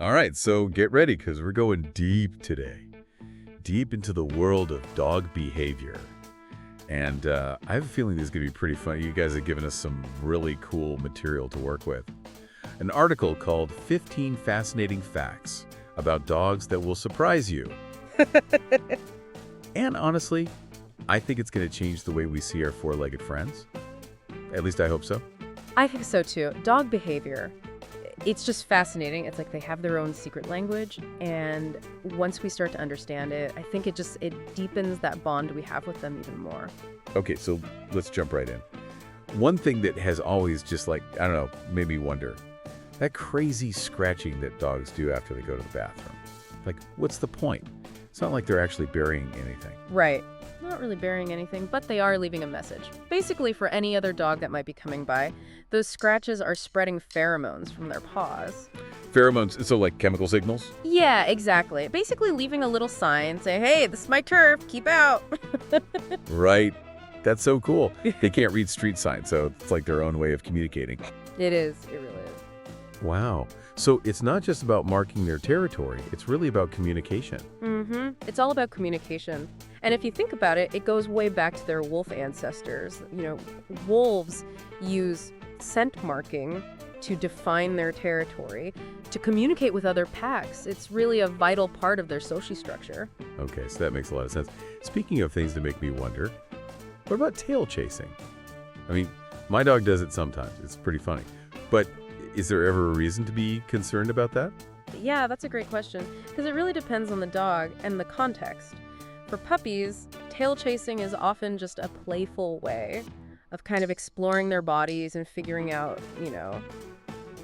All right, so get ready because we're going deep today. Deep into the world of dog behavior. And I have a feeling this is going to be pretty fun. You guys have given us some really cool material to work with. An article called 15 Fascinating Facts About Dogs That Will Surprise You. And honestly, I think it's going to change the way we see our four-legged friends. At least I hope so. I think so too. Dog behavior. It's just fascinating. It's like they have their own secret language, and once we start to understand it, I think it deepens that bond we have with them even more. Okay, so let's jump right in. One thing that has always just like, I don't know, made me wonder, that crazy scratching that dogs do after they go to the bathroom. Like, what's the point? It's not like they're actually burying anything. Right. Not really burying anything, but they are leaving a message. Basically, for any other dog that might be coming by, those scratches are spreading pheromones from their paws. Pheromones, so like chemical signals? Yeah, exactly. Basically leaving a little sign saying, hey, this is my turf, keep out. Right. That's so cool. They can't read street signs, so it's like their own way of communicating. It is. It really is. Wow. So it's not just about marking their territory. It's really about communication. Mm-hmm. It's all about communication. And if you think about it, it goes way back to their wolf ancestors. You know, wolves use scent marking to define their territory, to communicate with other packs. It's really a vital part of their social structure. Okay, so that makes a lot of sense. Speaking of things to make me wonder, what about tail chasing? I mean, my dog does it sometimes. It's pretty funny. But is there ever a reason to be concerned about that? Yeah, that's a great question, because it really depends on the dog and the context. For puppies, tail chasing is often just a playful way of kind of exploring their bodies and figuring out,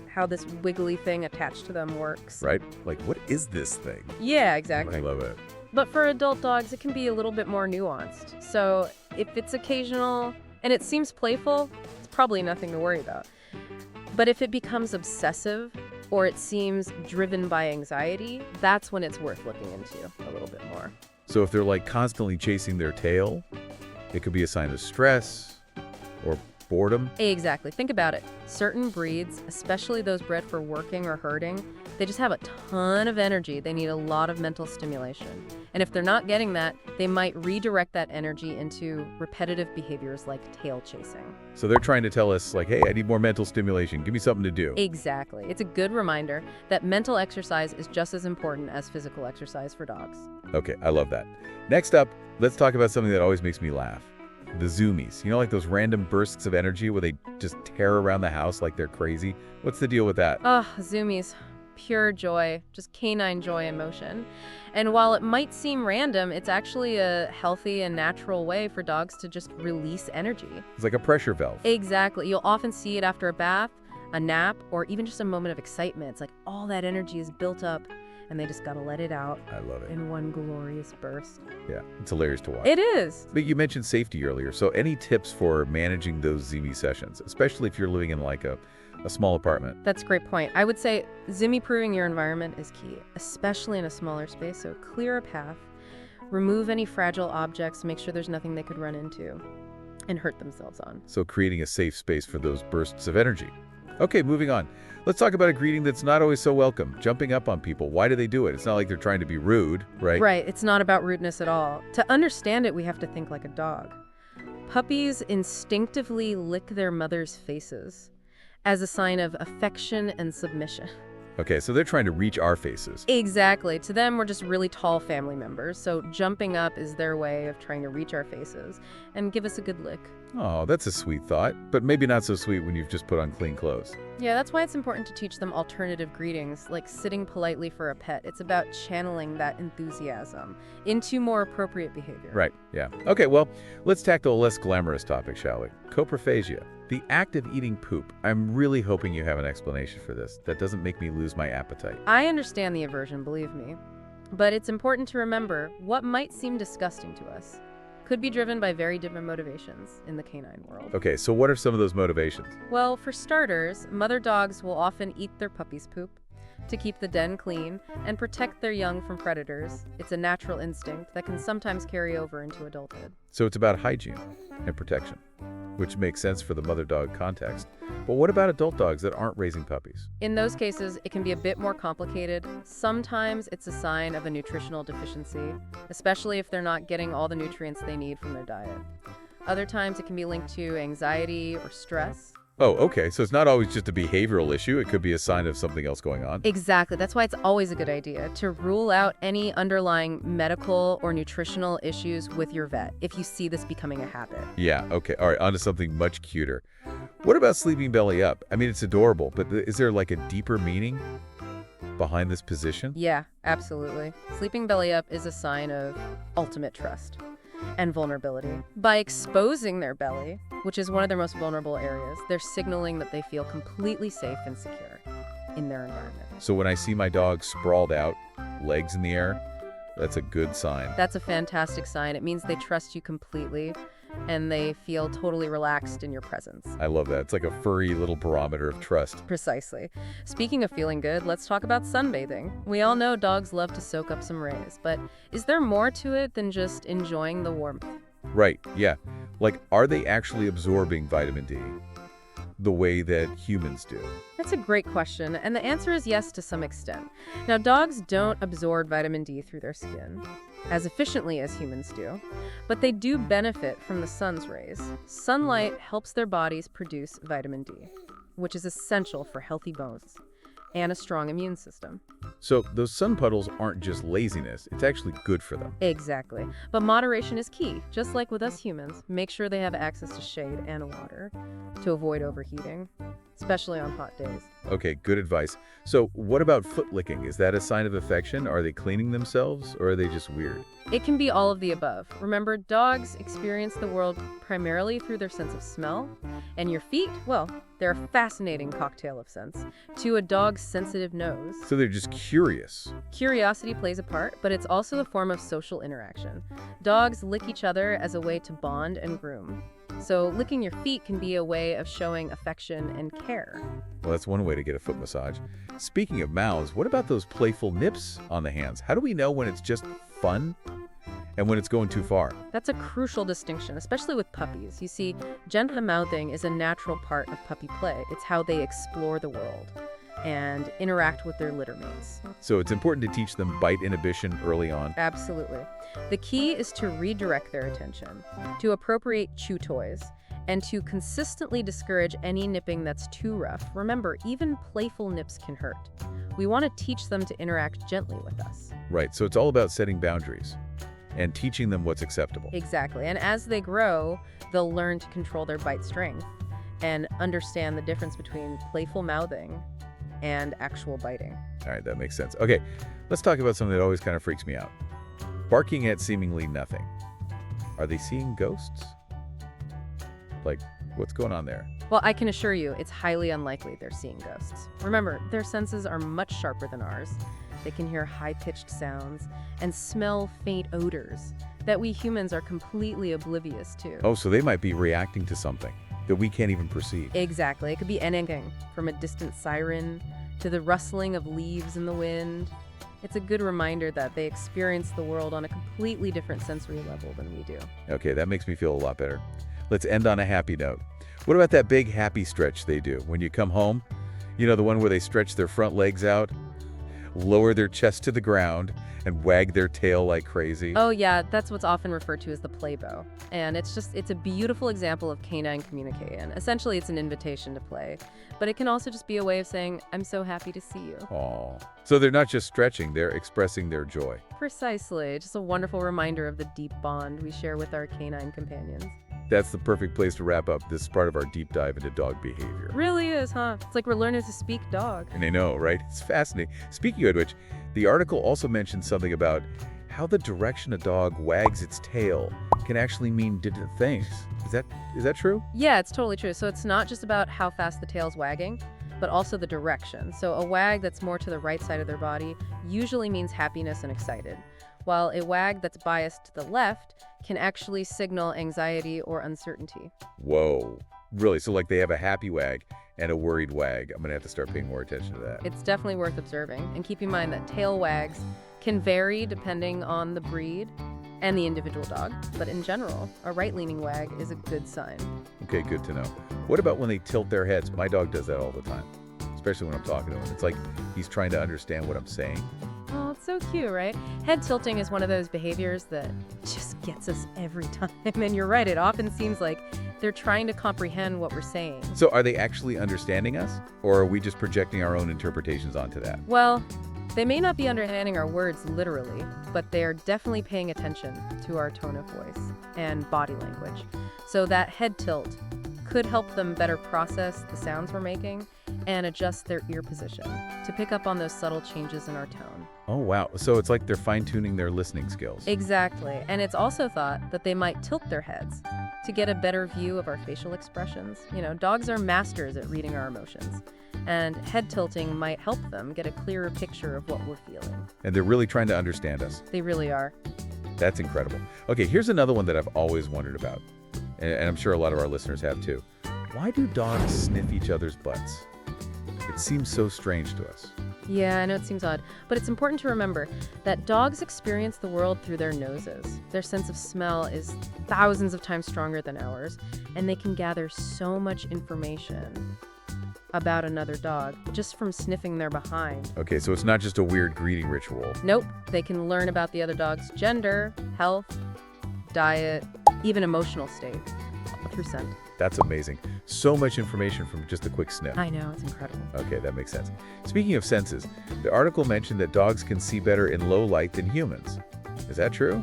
how this wiggly thing attached to them works. Right? Like, what is this thing? Yeah, exactly. I love it. But for adult dogs, it can be a little bit more nuanced. So if it's occasional and it seems playful, it's probably nothing to worry about. But if it becomes obsessive or it seems driven by anxiety, that's when it's worth looking into a little bit more. So if they're like constantly chasing their tail, it could be a sign of stress or boredom. Exactly. Think about it. Certain breeds, especially those bred for working or herding, they just have a ton of energy. They need a lot of mental stimulation. And if they're not getting that, they might redirect that energy into repetitive behaviors like tail chasing. So they're trying to tell us like, hey, I need more mental stimulation. Give me something to do. Exactly. It's a good reminder that mental exercise is just as important as physical exercise for dogs. Okay, I love that. Next up, let's talk about something that always makes me laugh. The zoomies. You know, like those random bursts of energy where they just tear around the house like they're crazy? What's the deal with that? Oh, zoomies. Pure joy, just canine joy and motion. And while it might seem random, it's actually a healthy and natural way for dogs to just release energy. It's like a pressure valve. Exactly. You'll often see it after a bath, a nap, or even just a moment of excitement. It's like all that energy is built up and they just gotta let it out. I love it. In one glorious burst. Yeah, it's hilarious to watch. It is. But you mentioned safety earlier, so any tips for managing those zoomie sessions, especially if you're living in like a small apartment? That's a great point. I would say zoomie-proofing your environment is key, especially in a smaller space. So clear a path, remove any fragile objects, make sure there's nothing they could run into and hurt themselves on. So creating a safe space for those bursts of energy. Okay, moving on. Let's talk about a greeting that's not always so welcome. Jumping up on people. Why do they do it? It's not like they're trying to be rude, right? Right. It's not about rudeness at all. To understand it, we have to think like a dog. Puppies instinctively lick their mother's faces as a sign of affection and submission. Okay, so they're trying to reach our faces. Exactly. To them, we're just really tall family members, so jumping up is their way of trying to reach our faces and give us a good lick. Oh, that's a sweet thought, but maybe not so sweet when you've just put on clean clothes. Yeah, that's why it's important to teach them alternative greetings, like sitting politely for a pet. It's about channeling that enthusiasm into more appropriate behavior. Right, yeah. Okay, well, let's tackle a less glamorous topic, shall we? Coprophagia. The act of eating poop. I'm really hoping you have an explanation for this. That doesn't make me lose my appetite. I understand the aversion, believe me. But it's important to remember what might seem disgusting to us could be driven by very different motivations in the canine world. Okay, so what are some of those motivations? Well, for starters, mother dogs will often eat their puppy's poop to keep the den clean and protect their young from predators. It's a natural instinct that can sometimes carry over into adulthood. So it's about hygiene and protection. which makes sense for the mother-dog context. But what about adult dogs that aren't raising puppies? In those cases, it can be a bit more complicated. Sometimes it's a sign of a nutritional deficiency, especially if they're not getting all the nutrients they need from their diet. Other times it can be linked to anxiety or stress. Oh, okay. So it's not always just a behavioral issue. It could be a sign of something else going on. Exactly. That's why it's always a good idea to rule out any underlying medical or nutritional issues with your vet if you see this becoming a habit. Yeah, okay. All right, on to something much cuter. What about sleeping belly up? I mean, it's adorable, but is there like a deeper meaning behind this position? Yeah, absolutely. Sleeping belly up is a sign of ultimate trust and vulnerability. By exposing their belly, which is one of their most vulnerable areas, they're signaling that they feel completely safe and secure in their environment. So when I see my dog sprawled out, legs in the air, that's a good sign. That's a fantastic sign. It means they trust you completely and they feel totally relaxed in your presence. I love that. It's like a furry little barometer of trust. Precisely. Speaking of feeling good, let's talk about sunbathing. We all know dogs love to soak up some rays, but is there more to it than just enjoying the warmth? Right, yeah. Like, are they actually absorbing vitamin D the way that humans do? That's a great question, and the answer is yes to some extent. Now, dogs don't absorb vitamin D through their skin as efficiently as humans do, but they do benefit from the sun's rays. Sunlight helps their bodies produce vitamin D, which is essential for healthy bones and a strong immune system. So those sun puddles aren't just laziness, it's actually good for them. Exactly. But moderation is key. Just like with us humans, make sure they have access to shade and water to avoid overheating, especially on hot days. Okay, good advice. So what about foot licking? Is that a sign of affection? Are they cleaning themselves, or are they just weird? It can be all of the above. Remember, dogs experience the world primarily through their sense of smell, and your feet, well, they're a fascinating cocktail of scents to a dog's sensitive nose. So they're just curious. Curiosity plays a part, but it's also a form of social interaction. Dogs lick each other as a way to bond and groom. So licking your feet can be a way of showing affection and care. Well, that's one way to get a foot massage. Speaking of mouths, what about those playful nips on the hands? How do we know when it's just fun and when it's going too far? That's a crucial distinction, especially with puppies. You see, gentle mouthing is a natural part of puppy play. It's how they explore the world and interact with their litter mates. So it's important to teach them bite inhibition early on. Absolutely. The key is to redirect their attention, to appropriate chew toys, and to consistently discourage any nipping that's too rough. Remember, even playful nips can hurt. We want to teach them to interact gently with us. Right, so it's all about setting boundaries and teaching them what's acceptable. Exactly. And as they grow, they'll learn to control their bite strength and understand the difference between playful mouthing and actual biting. All right, that makes sense. Okay, let's talk about something that always kind of freaks me out. Barking at seemingly nothing. Are they seeing ghosts? Like, what's going on there? Well, I can assure you, it's highly unlikely they're seeing ghosts. Remember, their senses are much sharper than ours. They can hear high-pitched sounds and smell faint odors that we humans are completely oblivious to. Oh, so they might be reacting to something that we can't even perceive. Exactly. It could be anything from a distant siren to the rustling of leaves in the wind. It's a good reminder that they experience the world on a completely different sensory level than we do. Okay, that makes me feel a lot better. Let's end on a happy note. What about that big happy stretch they do when you come home? You know, the one where they stretch their front legs out, lower their chest to the ground, and wag their tail like crazy? Oh yeah, that's what's often referred to as the play bow. And it's a beautiful example of canine communication. Essentially, it's an invitation to play, but it can also just be a way of saying, I'm so happy to see you. Aw. So they're not just stretching, they're expressing their joy. Precisely. Just a wonderful reminder of the deep bond we share with our canine companions. That's the perfect place to wrap up this part of our deep dive into dog behavior. Really is, huh? It's like we're learning to speak dog. And I know, right? It's fascinating. Speaking of which, the article also mentioned something about how the direction a dog wags its tail can actually mean different things. Is that true? Yeah, it's totally true. So it's not just about how fast the tail's wagging, but also the direction. So a wag that's more to the right side of their body usually means happiness and excited, while a wag that's biased to the left can actually signal anxiety or uncertainty. Whoa. Really? So like they have a happy wag and a worried wag. I'm going to have to start paying more attention to that. It's definitely worth observing. And keep in mind that tail wags can vary depending on the breed. and the individual dog, but in general, a right-leaning wag is a good sign. Okay, good to know. What about when they tilt their heads? My dog does that all the time, especially when I'm talking to him. It's like he's trying to understand what I'm saying. Oh, it's so cute, right? Head tilting is one of those behaviors that just gets us every time. And you're right, it often seems like they're trying to comprehend what we're saying. So are they actually understanding us, or are we just projecting our own interpretations onto that? Well, they may not be understanding our words literally, but they are definitely paying attention to our tone of voice and body language. So that head tilt could help them better process the sounds we're making and adjust their ear position to pick up on those subtle changes in our tone. Oh, wow. So it's like they're fine-tuning their listening skills. Exactly. And it's also thought that they might tilt their heads to get a better view of our facial expressions. You know, dogs are masters at reading our emotions, and head tilting might help them get a clearer picture of what we're feeling. And they're really trying to understand us. They really are. That's incredible. Okay, here's another one that I've always wondered about, and I'm sure a lot of our listeners have too. Why do dogs sniff each other's butts? It seems so strange to us. Yeah, I know it seems odd, but it's important to remember that dogs experience the world through their noses. Their sense of smell is thousands of times stronger than ours, and they can gather so much information about another dog just from sniffing their behind. Okay, so it's not just a weird greeting ritual. Nope, they can learn about the other dog's gender, health, diet, even emotional state, all through scent. That's amazing. So much information from just a quick sniff. I know, it's incredible. Okay, that makes sense. Speaking of senses, the article mentioned that dogs can see better in low light than humans. Is that true?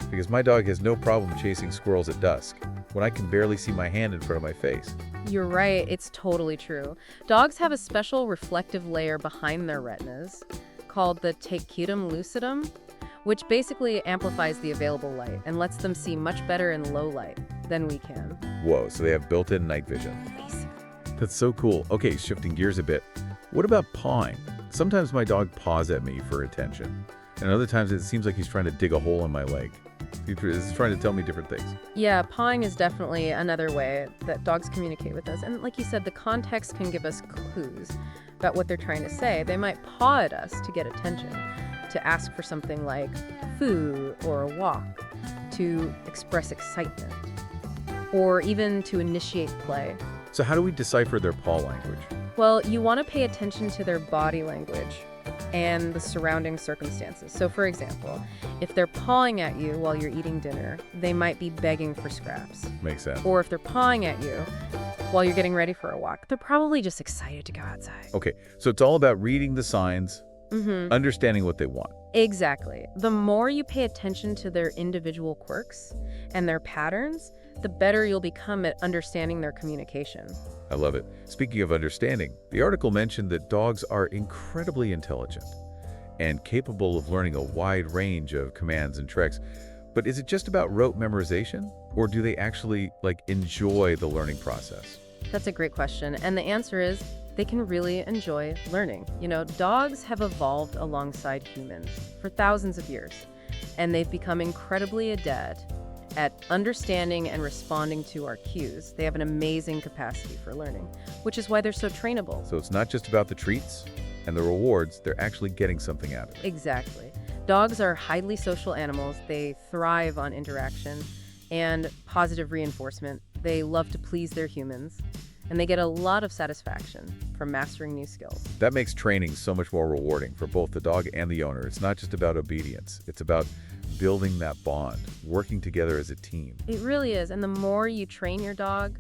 Because my dog has no problem chasing squirrels at dusk, when I can barely see my hand in front of my face. You're right, it's totally true. Dogs have a special reflective layer behind their retinas called the tapetum lucidum, which basically amplifies the available light and lets them see much better in low light than we can. Whoa, so they have built-in night vision. Basically. That's so cool. Okay, shifting gears a bit. What about pawing? Sometimes my dog paws at me for attention, and other times it seems like he's trying to dig a hole in my leg. He's trying to tell me different things. Yeah, pawing is definitely another way that dogs communicate with us. And like you said, the context can give us clues about what they're trying to say. They might paw at us to get attention, to ask for something like food or a walk, to express excitement, or even to initiate play. So how do we decipher their paw language? Well, you want to pay attention to their body language and the surrounding circumstances. So for example, if they're pawing at you while you're eating dinner, they might be begging for scraps. Makes sense. Or if they're pawing at you while you're getting ready for a walk, they're probably just excited to go outside. Okay, so it's all about reading the signs, understanding what they want. Exactly. The more you pay attention to their individual quirks and their patterns, the better you'll become at understanding their communication. I love it. Speaking of understanding, the article mentioned that dogs are incredibly intelligent and capable of learning a wide range of commands and tricks. But is it just about rote memorization, or do they actually enjoy the learning process? That's a great question. And the answer is they can really enjoy learning. You know, dogs have evolved alongside humans for thousands of years, and they've become incredibly adept at understanding and responding to our cues. They have an amazing capacity for learning, which is why they're so trainable. So it's not just about the treats and the rewards, they're actually getting something out of it. Exactly. Dogs are highly social animals. They thrive on interaction and positive reinforcement. They love to please their humans, and they get a lot of satisfaction from mastering new skills. That makes training so much more rewarding for both the dog and the owner. It's not just about obedience. It's about building that bond, working together as a team. It really is. And the more you train your dog,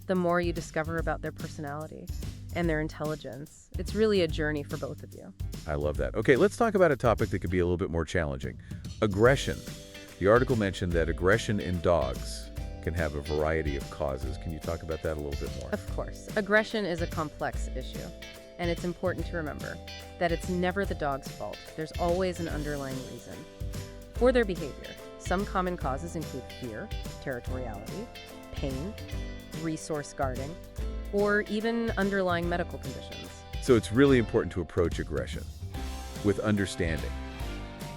the more you discover about their personality and their intelligence. It's really a journey for both of you. I love that. Okay, let's talk about a topic that could be a little bit more challenging. Aggression. The article mentioned that aggression in dogs can have a variety of causes. Can you talk about that a little bit more? Of course. Aggression is a complex issue, and it's important to remember that it's never the dog's fault. There's always an underlying reason for their behavior. Some common causes include fear, territoriality, pain, resource guarding, or even underlying medical conditions. So it's really important to approach aggression with understanding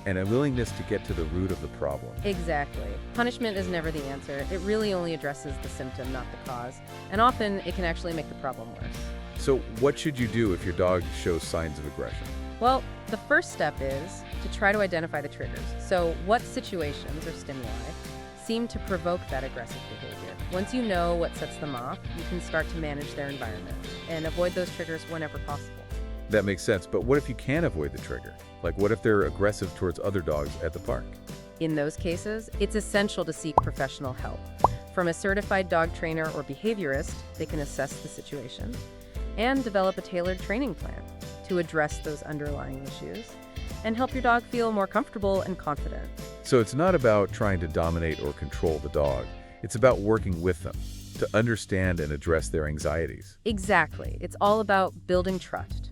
and a willingness to get to the root of the problem. Exactly. Punishment is never the answer. It really only addresses the symptom, not the cause. And often it can actually make the problem worse. So what should you do if your dog shows signs of aggression? Well, the first step is to try to identify the triggers. So what situations or stimuli seem to provoke that aggressive behavior? Once you know what sets them off, you can start to manage their environment and avoid those triggers whenever possible. That makes sense, but what if you can't avoid the trigger? Like what if they're aggressive towards other dogs at the park? In those cases, it's essential to seek professional help. From a certified dog trainer or behaviorist, they can assess the situation and develop a tailored training plan to address those underlying issues and help your dog feel more comfortable and confident. So it's not about trying to dominate or control the dog. It's about working with them to understand and address their anxieties. Exactly. It's all about building trust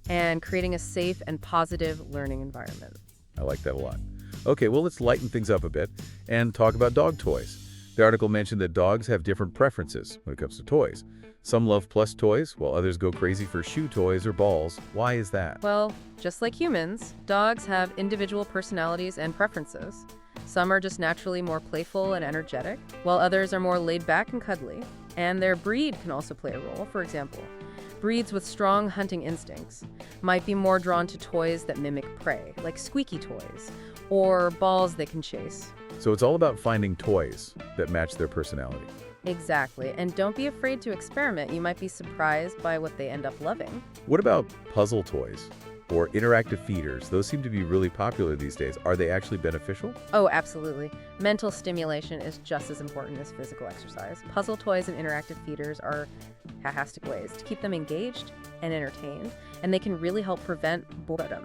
and creating a safe and positive learning environment. I like that a lot. Okay, well, let's lighten things up a bit and talk about dog toys. The article mentioned that dogs have different preferences when it comes to toys. Some love plush toys, while others go crazy for shoe toys or balls. Why is that? Well, just like humans, dogs have individual personalities and preferences. Some are just naturally more playful and energetic, while others are more laid back and cuddly. And their breed can also play a role. For example, breeds with strong hunting instincts might be more drawn to toys that mimic prey, like squeaky toys, or balls they can chase. So it's all about finding toys that match their personality. Exactly, and don't be afraid to experiment. You might be surprised by what they end up loving. What about puzzle toys or interactive feeders? Those seem to be really popular these days. Are they actually beneficial? Oh, absolutely. Mental stimulation is just as important as physical exercise. Puzzle toys and interactive feeders are fantastic ways to keep them engaged and entertained, and they can really help prevent boredom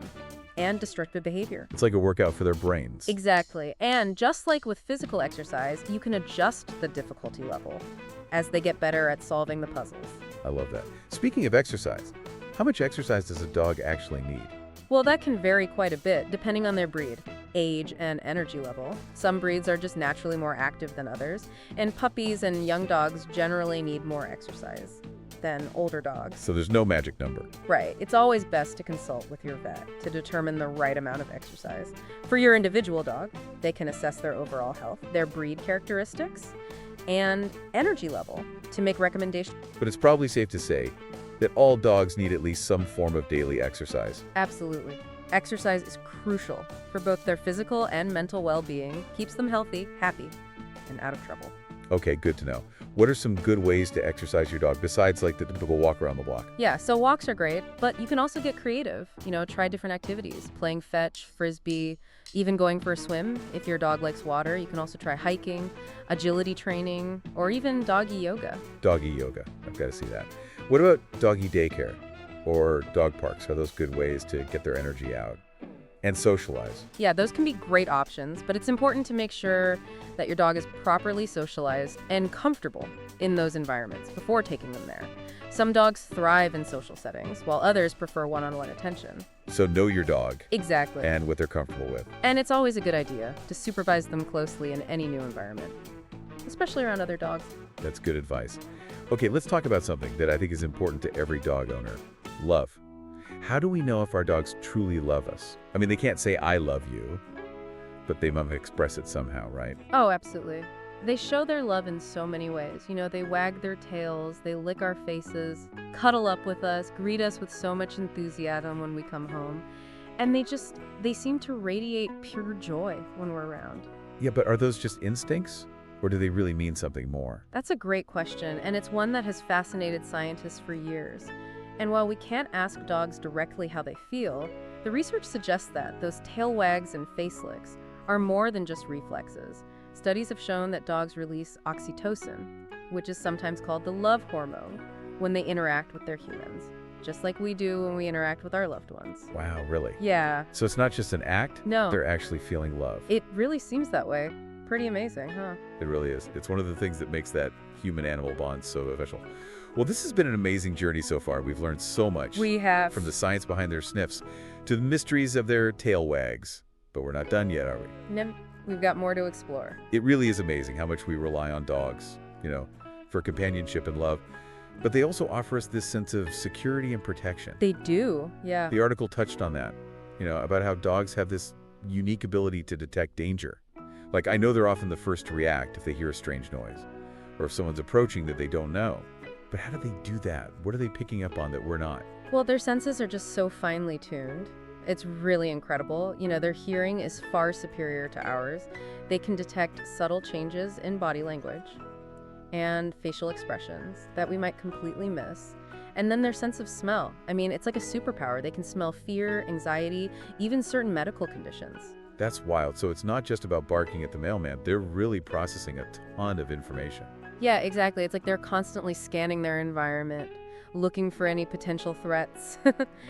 and destructive behavior. It's like a workout for their brains. Exactly. And just like with physical exercise, you can adjust the difficulty level as they get better at solving the puzzles. I love that. Speaking of exercise, how much exercise does a dog actually need? Well, that can vary quite a bit depending on their breed, age, and energy level. Some breeds are just naturally more active than others, and puppies and young dogs generally need more exercise than older dogs. So there's no magic number. Right. It's always best to consult with your vet to determine the right amount of exercise. For your individual dog, they can assess their overall health, their breed characteristics, and energy level to make recommendations. But it's probably safe to say that all dogs need at least some form of daily exercise. Absolutely. Exercise is crucial for both their physical and mental well-being, keeps them healthy, happy, and out of trouble. Okay, good to know. What are some good ways to exercise your dog besides like the typical walk around the block? Yeah, so walks are great, but you can also get creative. Try different activities, playing fetch, frisbee, even going for a swim. If your dog likes water, you can also try hiking, agility training, or even doggy yoga. Doggy yoga. I've got to see that. What about doggy daycare or dog parks? Are those good ways to get their energy out and socialize? Yeah, those can be great options, but it's important to make sure that your dog is properly socialized and comfortable in those environments before taking them there. Some dogs thrive in social settings, while others prefer one-on-one attention. So know your dog Exactly. and what they're comfortable with. And it's always a good idea to supervise them closely in any new environment, especially around other dogs. That's good advice. Okay, let's talk about something that I think is important to every dog owner. Love. How do we know if our dogs truly love us? I mean, they can't say, I love you, but they might express it somehow, right? Oh, absolutely. They show their love in so many ways. They wag their tails, they lick our faces, cuddle up with us, greet us with so much enthusiasm when we come home. And they seem to radiate pure joy when we're around. Yeah, but are those just instincts? Or do they really mean something more? That's a great question, and it's one that has fascinated scientists for years. And while we can't ask dogs directly how they feel, the research suggests that those tail wags and face licks are more than just reflexes. Studies have shown that dogs release oxytocin, which is sometimes called the love hormone, when they interact with their humans, just like we do when we interact with our loved ones. Wow, really? Yeah. So it's not just an act? No. They're actually feeling love. It really seems that way. Pretty amazing, huh? It really is. It's one of the things that makes that human-animal bond so official. Well, this has been an amazing journey so far. We've learned so much. We have. From the science behind their sniffs to the mysteries of their tail wags. But we're not done yet, are we? We've got more to explore. It really is amazing how much we rely on dogs, for companionship and love. But they also offer us this sense of security and protection. They do, yeah. The article touched on that, about how dogs have this unique ability to detect danger. Like, I know they're often the first to react if they hear a strange noise, or if someone's approaching that they don't know. But how do they do that? What are they picking up on that we're not? Well, their senses are just so finely tuned. It's really incredible. Their hearing is far superior to ours. They can detect subtle changes in body language and facial expressions that we might completely miss. And then their sense of smell. I mean, it's like a superpower. They can smell fear, anxiety, even certain medical conditions. That's wild. So it's not just about barking at the mailman. They're really processing a ton of information. Yeah, exactly. It's like they're constantly scanning their environment, looking for any potential threats,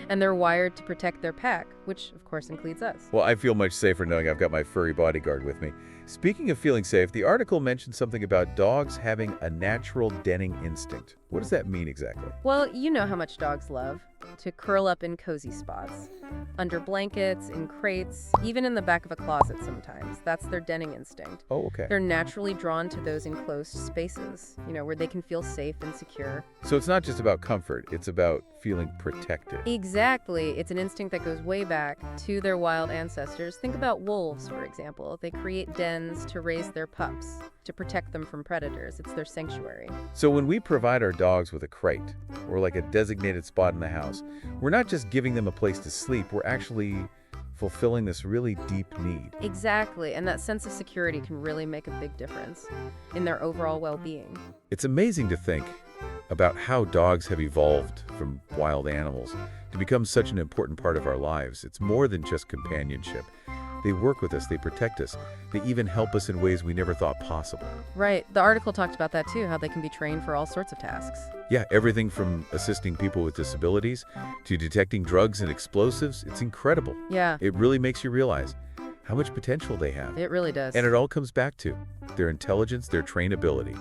and they're wired to protect their pack, which of course includes us. Well, I feel much safer knowing I've got my furry bodyguard with me. Speaking of feeling safe, the article mentioned something about dogs having a natural denning instinct. What does that mean exactly? Well, you know how much dogs love to curl up in cozy spots, under blankets, in crates, even in the back of a closet sometimes. That's their denning instinct. Oh, okay. They're naturally drawn to those enclosed spaces, where they can feel safe and secure. So it's not just about comfort, it's about feeling protected. Exactly. It's an instinct that goes way back to their wild ancestors. Think about wolves, for example. They create dens to raise their pups, to protect them from predators. It's their sanctuary. So when we provide our dogs with a crate, or like a designated spot in the house, we're not just giving them a place to sleep, we're actually fulfilling this really deep need. Exactly. And that sense of security can really make a big difference in their overall well-being. It's amazing to think about how dogs have evolved from wild animals to become such an important part of our lives. It's more than just companionship. They work with us, they protect us, they even help us in ways we never thought possible. Right. The article talked about that too, how they can be trained for all sorts of tasks. Yeah, everything from assisting people with disabilities to detecting drugs and explosives. It's incredible. Yeah, It really makes you realize how much potential they have. it really does. And it all comes back to their intelligence, their trainability,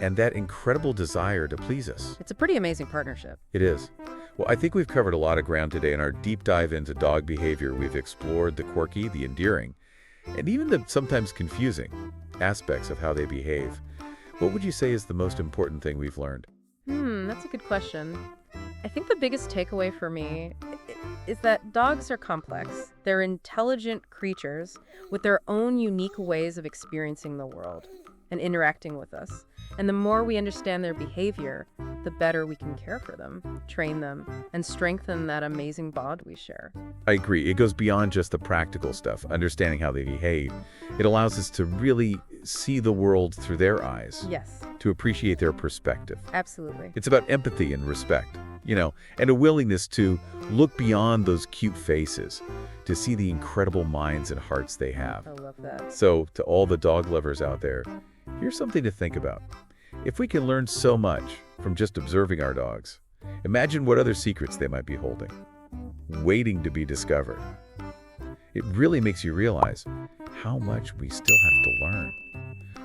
and that incredible desire to please us. It's a pretty amazing partnership. It is. Well, I think we've covered a lot of ground today in our deep dive into dog behavior. We've explored the quirky, the endearing, and even the sometimes confusing aspects of how they behave. What would you say is the most important thing we've learned? That's a good question. I think the biggest takeaway for me is that dogs are complex. They're intelligent creatures with their own unique ways of experiencing the world and interacting with us. And the more we understand their behavior, the better we can care for them, train them, and strengthen that amazing bond we share. I agree. It goes beyond just the practical stuff, understanding how they behave. It allows us to really see the world through their eyes, Yes, to appreciate their perspective. absolutely. It's about empathy and respect, and a willingness to look beyond those cute faces, to see the incredible minds and hearts they have. I love that. So, to all the dog lovers out there, here's something to think about. If we can learn so much from just observing our dogs, imagine what other secrets they might be holding, waiting to be discovered. It really makes you realize how much we still have to learn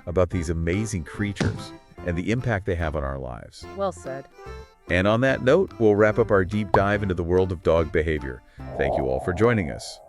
about these amazing creatures and the impact they have on our lives. Well said. And on that note, we'll wrap up our deep dive into the world of dog behavior. Thank you all for joining us.